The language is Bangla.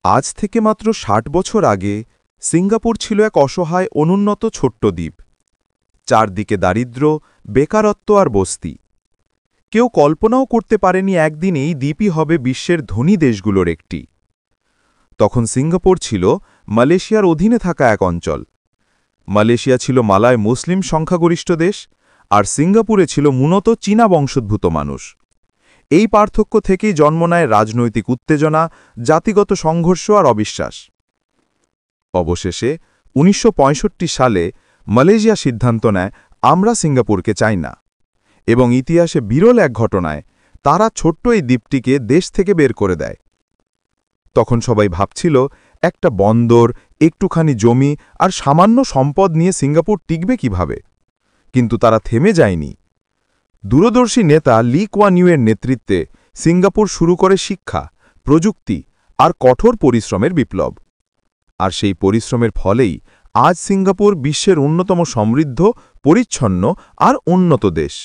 আজ থেকে মাত্র ৬০ বছর আগে সিঙ্গাপুর ছিল এক অসহায় অনুন্নত ছোট্ট দ্বীপ। চারদিকে দারিদ্র্য, বেকারত্ব আর বস্তি। কেউ কল্পনাও করতে পারেনি একদিন এই দ্বীপই হবে বিশ্বের ধনী দেশগুলোর একটি। তখন সিঙ্গাপুর ছিল মালয়েশিয়ার অধীনে থাকা এক অঞ্চল। মালয়েশিয়া ছিল মালয় মুসলিম সংখ্যাগরিষ্ঠ দেশ, আর সিঙ্গাপুরে ছিল মূলত চীনা বংশোদ্ভূত মানুষ। এই পার্থক্য থেকেই জন্ম নেয় রাজনৈতিক উত্তেজনা, জাতিগত সংঘর্ষ আর অবিশ্বাস। অবশেষে ১৯৬৫ সালে মালয়েশিয়া সিদ্ধান্ত নেয়, আমরা সিঙ্গাপুরকে চাই না, এবং ইতিহাসে বিরল এক ঘটনায় তারা ছোট্ট এই দ্বীপটিকে দেশ থেকে বের করে দেয়। তখন সবাই ভাবছিল, একটা বন্দর, একটুখানি জমি আর সামান্য সম্পদ নিয়ে সিঙ্গাপুর টিকবে কিভাবে। কিন্তু তারা থেমে যায়নি। দূরদর্শী নেতা লি কুয়ান ইউয়ের নেতৃত্বে সিঙ্গাপুর শুরু করে শিক্ষা, প্রযুক্তি আর কঠোর পরিশ্রমের বিপ্লব। আর সেই পরিশ্রমের ফলেই আজ সিঙ্গাপুর বিশ্বের অন্যতম সমৃদ্ধ, পরিচ্ছন্ন আর উন্নত দেশ।